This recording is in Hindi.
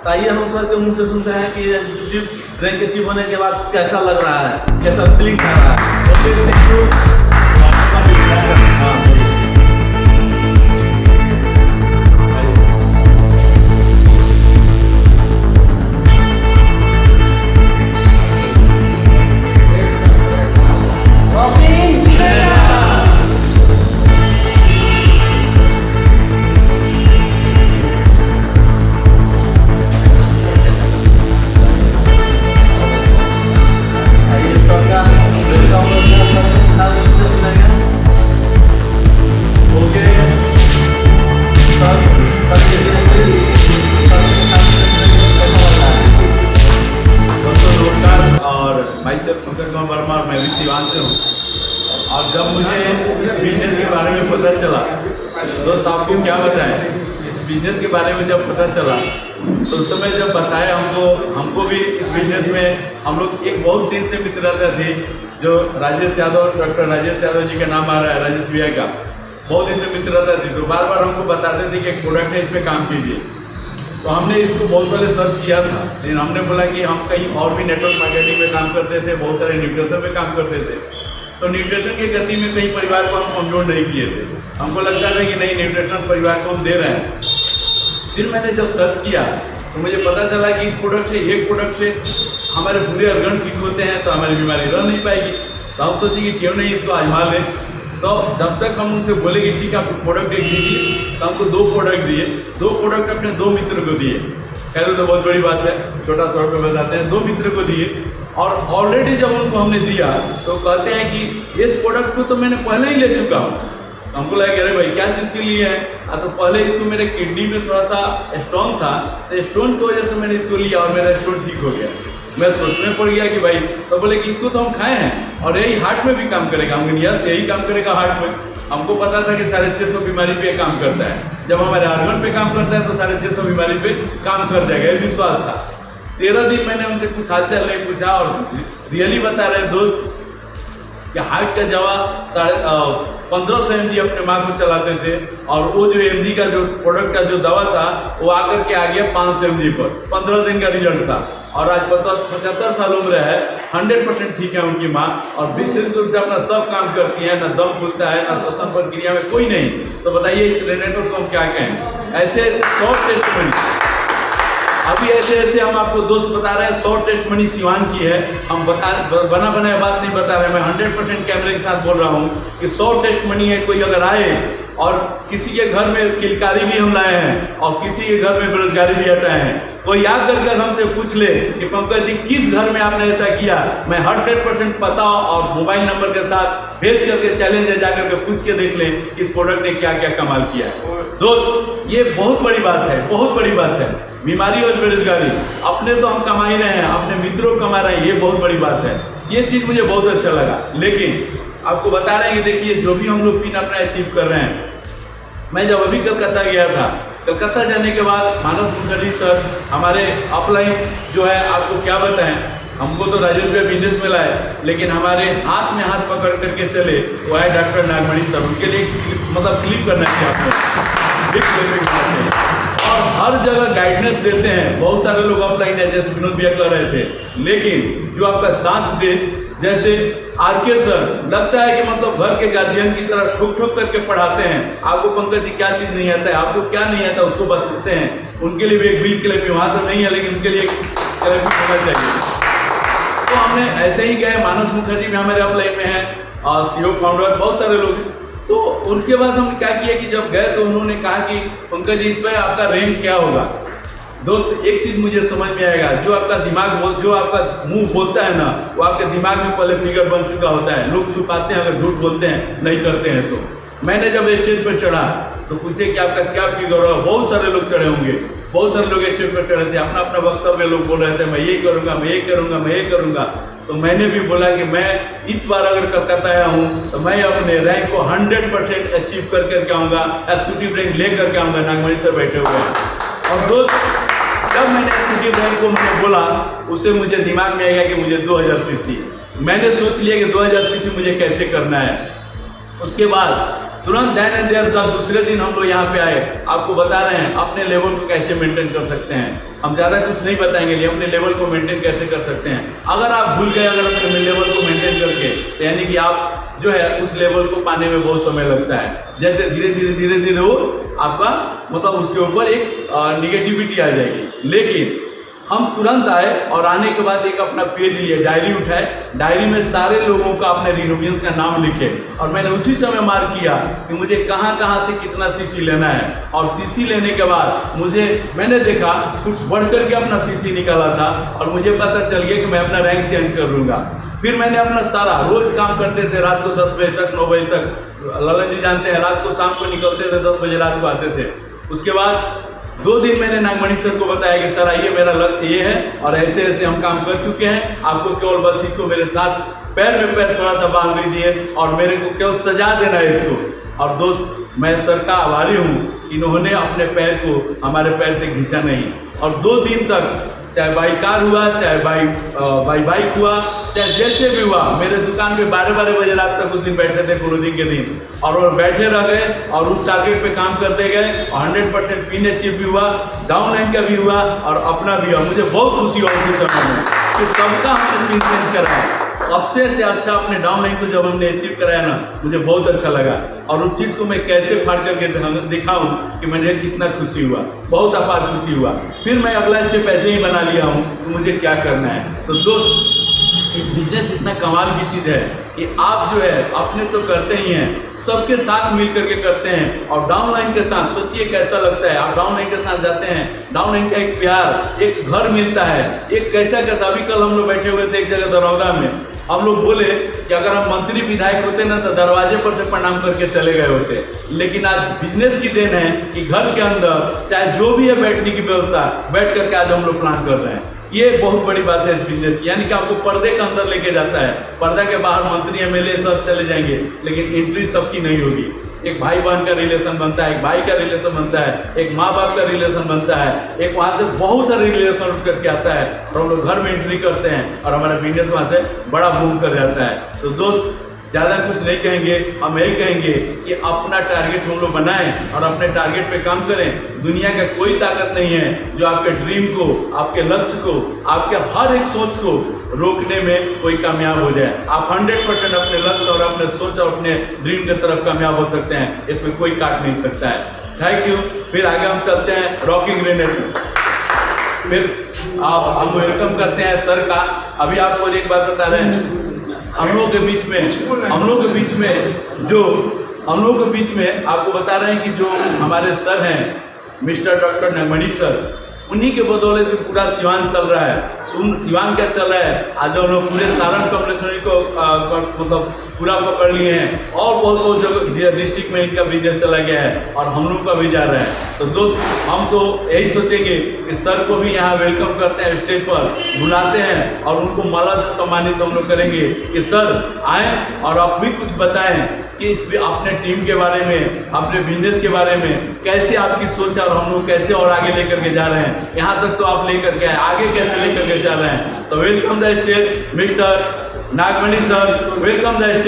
तो आइए हम सर के मुंह से सुनते हैं कि एग्जीक्यूटिव रैंक अचीव होने के बाद कैसा लग रहा है, कैसा फीलिंग कर रहा है। Okay, thank you. मैं भी सिवान से हूँ और जब मुझे इस बिजनेस के बारे में पता चला, दोस्त आपको क्या बताएं, इस बिजनेस के बारे में जब पता चला तो उस समय जब बताया हमको भी इस बिजनेस में हम लोग एक बहुत दिन से मित्रता थी, जो राजेश यादव, डॉक्टर राजेश यादव जी का नाम आ रहा है, राजेश भैया का, बहुत दिन से मित्रता थी। तो बार बार हमको बताते थे कि एक प्रोडक्ट है, इस पर काम कीजिए। तो हमने इसको बहुत पहले सर्च किया था, लेकिन हमने बोला कि हम कहीं और भी नेटवर्क मार्केटिंग में काम करते थे, बहुत सारे न्यूट्रिशन में काम करते थे, तो न्यूट्रिशन की गति में कहीं परिवार को हम कमजोर नहीं किए थे। हमको लगता था कि नहीं, न्यूट्रिशन परिवार को हम दे रहे हैं। फिर मैंने जब सर्च किया तो मुझे पता चला कि इस प्रोडक्ट से, एक प्रोडक्ट से हमारे पूरे अर्गन ठीक होते हैं, तो हमारी बीमारी रह नहीं पाएगी। तो हम सोचे कि क्यों नहीं इसको आजमा लें। तो जब तक हम उनसे बोले कि ठीक है आप प्रोडक्ट देख लीजिए, तो हमको 2 प्रोडक्ट दिए। 2 प्रोडक्ट अपने 2 मित्र को दिए। खैर तो बहुत बड़ी बात है, छोटा सा पे बताते हैं। 2 मित्र को दिए और ऑलरेडी जब उनको हमने दिया तो कहते हैं कि इस प्रोडक्ट को तो मैंने पहले ही ले चुका हूँ। हमको लगा अरे भाई क्या चीज़ के लिए है, तो पहले इसको मेरे किडनी में थोड़ा सा स्टोन था, तो स्टोन की वजह से मैंने इसको लिया और मेरा स्टोन ठीक हो गया। मैं सोचने पड़ गया कि भाई, तो बोले कि इसको तो हम खाए हैं और यही हार्ट में भी काम करेगा। हम यस, यही काम करेगा हार्ट में। हमको पता था कि 650 बीमारी पे काम करता है। जब हमारे हार्मोन पे काम करता है तो 650 बीमारी पे काम कर जाएगा, ये विश्वास था। 13 दिन मैंने उनसे कुछ हालचाल नहीं पूछा और रियली बता रहे दोस्त कि हार्ट का दवा 1500 mg अपने माँ को चलाते थे, और वो जो mg का जो प्रोडक्ट का जो दवा था वो आकर के आ गया 500 mg पर। 15 दिन का रिजल्ट था और आज 75 साल उम्र है, 100% ठीक है उनकी माँ, और विस्तृत रूप से अपना सब काम करती है, ना दम खुलता है, ना श्वसन प्रक्रिया में कोई नहीं। तो बताइए इस रेनेटोस को हम क्या कहें। ऐसे ऐसे 100 टेस्ट अभी ऐसे हम आपको दोस्त बता रहे हैं 100 टेस्ट मनी सिवान की है। हम बना बनाया बात नहीं बता रहे, मैं 100% कैमरे के साथ बोल रहा हूँ कि 100 टेस्ट मनी है। कोई अगर आए और किसी के घर में किलकारी भी हम लाए हैं और किसी के घर में बेरोजगारी भी हटाए हैं, कोई याद करके हमसे पूछ ले कि पंकज जी किस घर में आपने ऐसा किया, मैं 100% पता और मोबाइल नंबर के साथ भेज करके चैलेंज है, जाकर के पूछ के देख लें कि इस प्रोडक्ट ने क्या क्या कमाल किया है। दोस्त ये बहुत बड़ी बात है, बहुत बड़ी बात है। बीमारी और बेरोजगारी अपने तो हम कमा ही रहे हैं, अपने मित्रों को कमा रहे हैं, ये बहुत बड़ी बात है। ये चीज़ मुझे बहुत अच्छा लगा। लेकिन आपको बता रहे हैं कि देखिए जो भी हम लोग पिन अपना अचीव कर रहे हैं, मैं जब अभी कलकत्ता गया था, कलकत्ता जाने के बाद मानस मुखर्जी सर हमारे अपलाइन जो है, आपको क्या बताएं, हमको तो राजेश भाई बिजनेस में लाए, लेकिन हमारे हाथ में हाथ पकड़ करके चले वो है डॉक्टर नागमणि सर। उनके लिए मतलब क्लिप करना चाहिए आपको, बिग क्लिपिंग करना चाहिए। और हर जगह गाइडेंस देते हैं। बहुत सारे लोग ऑफलाइन है, जैसे विनोद भैया कर रहे थे, लेकिन जो आपका साथ दे, जैसे आरके सर, लगता है कि मतलब घर के गार्जियन की तरह ठोक ठोक करके पढ़ाते हैं। आपको पंकज जी क्या चीज़ नहीं आता है, आपको क्या नहीं आता उसको बताते हैं। उनके लिए भी एक बिल क्लिपिंग, वहाँ तो नहीं है लेकिन उनके लिए क्लिपिंग होना चाहिए। तो हमने ऐसे ही गए, मानस मुखर्जी भी हमारे अपलाइन में है और सीईओ फाउंडर बहुत सारे लोग। तो उनके बाद हमने क्या किया कि जब गए तो उन्होंने कहा कि पंकज जी इस पर आपका रैंक क्या होगा। दोस्त एक चीज़ मुझे समझ में आएगा, जो आपका दिमाग जो आपका मुंह बोलता है ना, वो आपके दिमाग में पहले फिगर बन चुका होता है। लोग छुपाते हैं, अगर झूठ बोलते हैं, नहीं करते हैं। तो मैंने जब स्टेज पर चढ़ा तो पूछे कि आपका क्या फिगर हो। बहुत सारे लोग चढ़े होंगे, बहुत सारे लोग स्टेज पर चढ़े थे, अपना अपना वक्तव्य लोग बोल रहे थे, मैं ये करूँगा, मैं ये करूँगा, मैं ये करूँगा। तो मैंने भी बोला कि मैं इस बार अगर कलकत्ता आया हूँ तो मैं अपने रैंक को 100% अचीव करके आऊँगा, एक्जीक्यूटिव रैंक ले करके आऊँगा। नागमणि सर बैठे हुए हैं। और दोस्त जब मैंने एक्जीक्यूटिव रैंक को मैंने बोला, उससे मुझे दिमाग में आया कि मुझे 2000 सीसी, मैंने सोच लिया कि 2000 सीसी मुझे कैसे करना है। उसके बाद तुरंत देन एंड देयर दूसरे दिन हम लोग यहाँ पे आए, आपको बता रहे हैं अपने लेवल को कैसे मेंटेन कर सकते हैं। हम ज़्यादा कुछ नहीं बताएंगे, लेकिन अपने लेवल को मेंटेन कैसे कर सकते हैं। अगर आप भूल गए अगर अपने लेवल को मेंटेन करके, तो यानी कि आप जो है उस लेवल को पाने में बहुत समय लगता है। जैसे धीरे धीरे वो आपका मतलब उसके ऊपर एक निगेटिविटी आ जाएगी। लेकिन हम तुरंत आए और आने के बाद एक अपना पेज लिए, डायरी उठाए, डायरी में सारे लोगों का अपने रिनोवेंस का नाम लिखे और मैंने उसी समय मार्क किया कि मुझे कहाँ कहाँ से कितना सीसी लेना है। और सीसी लेने के बाद मैंने देखा कुछ बढ़ करके अपना सीसी निकाला था और मुझे पता चल गया कि मैं अपना रैंक चेंज कर लूँगा। फिर मैंने अपना सारा रोज काम करते थे, रात को 10 बजे तक 9 बजे तक, ललन जी जानते हैं, रात को शाम को निकलते थे, 10 बजे रात को आते थे। उसके बाद 2 दिन मैंने नागमणि सर को बताया कि सर आइए मेरा लक्ष्य ये है और ऐसे ऐसे हम काम कर चुके हैं, आपको केवल बस इसको मेरे साथ पैर में पैर थोड़ा सा बांध लीजिए और मेरे को केवल सजा देना है इसको। और दोस्त मैं सर का आभारी हूँ, इन्होंने अपने पैर को हमारे पैर से खींचा नहीं और 2 दिन तक चाहे बाई कार हुआ, चाहे बाई बाइक हुआ, चाहे जैसे भी हुआ, मेरे दुकान पे 12-12 बजे रात तक उस दिन बैठे थे क्लोजिंग के दिन और वो बैठे रह गए और उस टारगेट पे काम करते गए और 100% पीने चिप भी हुआ, डाउन लाइन का भी हुआ और अपना भी हुआ। मुझे बहुत खुशी हुई उसी समय में कि सबका हमने चेंज कराया। सबसे से अच्छा अपने डाउन लाइन को जब हमने अचीव कराया ना, मुझे बहुत अच्छा लगा और उस चीज़ को मैं कैसे फाड़ करके दिखाऊं कि मुझे कितना खुशी हुआ, बहुत अपार खुशी हुआ। फिर मैं अगला स्टेप ऐसे ही बना लिया हूं कि मुझे क्या करना है। तो दोस्त इस बिजनेस इतना कमाल की चीज़ है कि आप जो है अपने तो करते ही हैं, सबके साथ मिल करके करते हैं और डाउन लाइन के साथ सोचिए कैसा लगता है। आप डाउन लाइन के साथ जाते हैं, डाउन लाइन का एक प्यार, एक घर मिलता है, एक कैसा कैसा। अभी कल हम लोग बैठे हुए थे एक जगह दरौदा में, हम लोग बोले कि अगर हम मंत्री विधायक होते ना तो दरवाजे पर से प्रणाम करके चले गए होते। लेकिन आज बिजनेस की देन है कि घर के अंदर चाहे जो भी है बैठने की व्यवस्था, बैठ करके आज हम लोग प्लान कर रहे हैं। ये बहुत बड़ी बात है इस बिजनेस की, यानी कि आपको पर्दे के अंदर लेके जाता है। पर्दा के बाहर मंत्री एमएलए सब चले जाएंगे, लेकिन एंट्री सबकी नहीं होगी। एक भाई बहन का रिलेशन बनता है, एक भाई का रिलेशन बनता है, एक माँ बाप का रिलेशन बनता है, एक वहाँ से बहुत सारे रिलेशन उठ करके आता है और हम लोग घर में एंट्री करते हैं और हमारा बिजनेस वहाँ से बड़ा बूम कर जाता है। तो दोस्त ज़्यादा कुछ नहीं कहेंगे, हम यही कहेंगे कि अपना टारगेट हम लोग बनाएं और अपने टारगेट पे काम करें। दुनिया का कोई ताकत नहीं है जो आपके ड्रीम को, आपके लक्ष्य को, आपके हर एक सोच को रोकने में कोई कामयाब हो जाए। आप 100% अपने लक्ष्य और अपने सोच और अपने ड्रीम की तरफ कामयाब हो सकते हैं, इसमें कोई काट नहीं सकता है। Thank you. फिर आगे हम चलते हैं रॉकिंग ग्रेनेड। फिर आप हम वेलकम करते हैं सर का। अभी आपको एक बात बता रहे हैं, हम लोगों के बीच में आपको बता रहे हैं कि जो हमारे सर हैं मिस्टर डॉक्टर नागमणि सर, उन्हीं के बदौलत पूरा सिवान चल रहा है। सिवान क्या चल रहा है, आज हम लोग पूरे सारण कॉम्प्लेक्सरी को मतलब पूरा पकड़ लिए हैं और बहुत जगह डिस्ट्रिक्ट में इनका बिजनेस चला गया है और हम लोग का भी जा रहा है। तो दोस्त हम तो यही सोचेंगे कि सर को भी यहाँ वेलकम करते हैं, स्टेज पर बुलाते हैं और उनको माला से सम्मानित हम लोग करेंगे कि सर आएँ और आप भी कुछ बताएं कि इस अपने टीम के बारे में, अपने बिजनेस के बारे में कैसे आपकी सोच है और हम लोग कैसे और आगे लेकर के जा रहे हैं। यहाँ तक तो आप लेकर के आए, आगे कैसे लेकर के जा रहे हैं। तो welcome the stage mister Nagamani sir, welcome the stage.